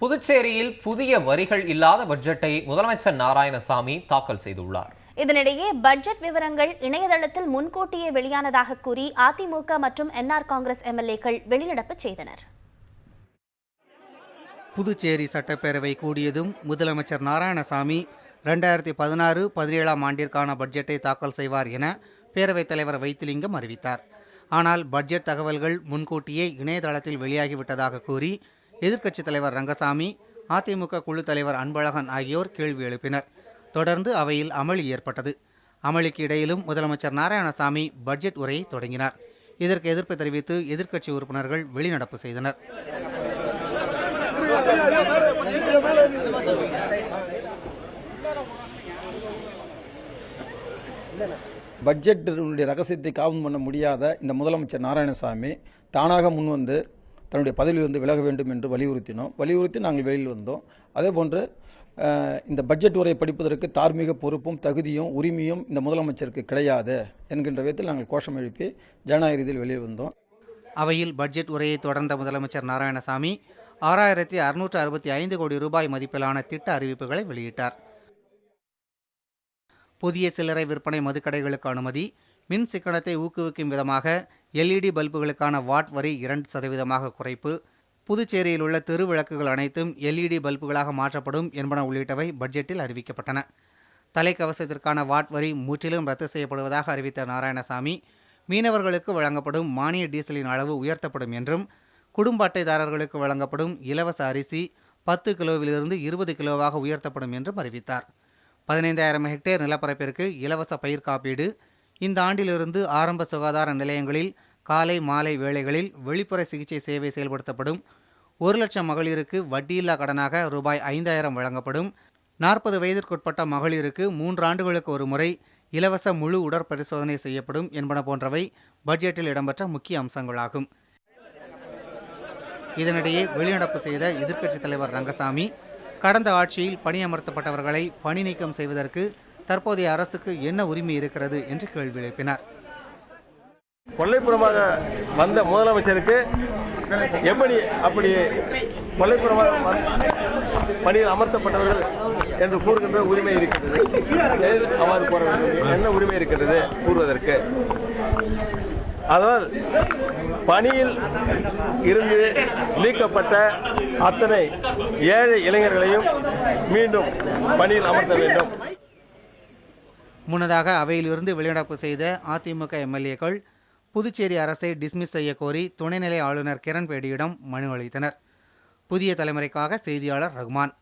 புதுச்சேரியில் புதிய வரிகள் இல்லாத பட்ஜெட்டை முதலமைச்சர் நாராயணசாமி தாக்கல் செய்துள்ளார். இதனிடையே பட்ஜெட் விவரங்கள் இணையதளத்தில் முன்கூட்டியே வெளியானதாக கூறி அதிமுக மற்றும் என்ஆர் காங்கிரஸ் எம்எல்ஏக்கள் வெளிநடப்பு செய்தனர். புதுச்சேரி சட்டப்பேரவை கூடியதும் முதலமைச்சர் நாராயணசாமி 2016-17 ஆண்டிற்கான பட்ஜெட்டை தாக்கல் செய்வார் என பேரவைத் தலைவர் வைத்திலிங்கம் அறிவித்தார். ஆனால் பட்ஜெட் தகவல்கள் முன்கூட்டியே இணையதளத்தில் வெளியாகிவிட்டதாக கூறி எதிர்க்கட்சித் தலைவர் ரங்கசாமி, அதிமுக குழு தலைவர் அன்பழகன் ஆகியோர் கேள்வி எழுப்பினர். தொடர்ந்து அவையில் அமளி ஏற்பட்டது. அமளிக்கு இடையிலும் முதலமைச்சர் நாராயணசாமி பட்ஜெட் உரையை தொடங்கினார். இதற்கு எதிர்ப்பு தெரிவித்து எதிர்க்கட்சி உறுப்பினர்கள் வெளிநடப்பு செய்தனர். பட்ஜெட்டினுடைய ரகசியத்தை காவல் பண்ண முடியாத இந்த முதலமைச்சர் நாராயணசாமி தானாக முன்வந்து தன்னுடைய பதவியிலிருந்து விலக வேண்டும் என்று வலியுறுத்தி நாங்கள் வெளியில் வந்தோம். அதே போன்று இந்த பட்ஜெட் உரையை படிப்பதற்கு தார்மீக பொறுப்பும் தகுதியும் உரிமையும் இந்த முதலமைச்சருக்கு கிடையாது என்கின்ற விதத்தில் நாங்கள் கோஷம் எழுப்பி ஜனநாயக ரீதியில் வெளியே வந்தோம். அவையில் பட்ஜெட் உரையை தொடர்ந்த முதலமைச்சர் நாராயணசாமி 6665 கோடி ரூபாய் மதிப்பிலான திட்ட அறிவிப்புகளை வெளியிட்டார். புதிய சில்லறை விற்பனை மதுக்கடைகளுக்கு அனுமதி, மின் சிக்கனத்தை ஊக்குவிக்கும் விதமாக LED பல்புகளுக்கான வாட் வரி 2% குறைப்பு, புதுச்சேரியில் உள்ள தெருவிளக்குகள் அனைத்தும் LED பல்புகளாக மாற்றப்படும் என்பன உள்ளிட்டவை பட்ஜெட்டில் அறிவிக்கப்பட்டன. தலைக்கவசத்திற்கான வாட் வரி முற்றிலும் ரத்து செய்யப்படுவதாக அறிவித்த நாராயணசாமி, மீனவர்களுக்கு வழங்கப்படும் மானிய டீசலின் அளவு உயர்த்தப்படும் என்றும், குடும்ப அட்டைதாரர்களுக்கு வழங்கப்படும் இலவச அரிசி 10 கிலோவிலிருந்து 20 கிலோவாக உயர்த்தப்படும் என்றும் அறிவித்தார். 15,000 ஹெக்டேர் நிலப்பரப்பிற்கு இலவச பயிர் காப்பீடு, இந்த ஆண்டிலிருந்து ஆரம்ப சுகாதார நிலையங்களில் காலை மாலை வேளைகளில் வெளிப்புற சிகிச்சை சேவை செயல்படுத்தப்படும், 1 லட்சம் மகளிருக்கு வட்டியில்லா கடனாக ரூபாய் 5,000 வழங்கப்படும், 40 வயதிற்குட்பட்ட மகளிருக்கு 3 ஆண்டுகளுக்கு ஒரு முறை இலவச முழு உடற்பரிசோதனை செய்யப்படும் என்பன போன்றவை பட்ஜெட்டில் இடம்பெற்ற முக்கிய அம்சங்களாகும். இதனிடையே வெளிநடப்பு செய்த எதிர்க்கட்சித் தலைவர் ரங்கசாமி, கடந்த ஆட்சியில் பணியமர்த்தப்பட்டவர்களை பணி நீக்கம் செய்வதற்கு தற்போதைய அரசுக்கு என்ன உரிமை இருக்கிறது என்று கேள்வி எழுப்பினார். கொல்லைப்புறமாக வந்த முதலமைச்சருக்கு எப்படி அப்படி கொல்லைப்புறமாக பணியில் அமர்த்தப்பட்டவர்கள் என்று கூறுகின்ற உரிமை இருக்கிறது? அவ்வாறு கூற வேண்டும். என்ன உரிமை இருக்கிறது கூறுவதற்கு? அதனால் பணியில் இருந்து நீக்கப்பட்ட அத்தனை ஏழை இளைஞர்களையும் மீண்டும் பணியில் அமர்த்த வேண்டும். முன்னதாக அவையிலிருந்து வெளிநடப்பு செய்த அதிமுக எம்எல்ஏக்கள் புதுச்சேரி அரசை டிஸ்மிஸ் செய்ய கோரி துணைநிலை ஆளுநர் கிரண்பேடியிடம் மனு அளித்தனர். புதிய தலைமுறைக்காக செய்தியாளர் ரகுமான்.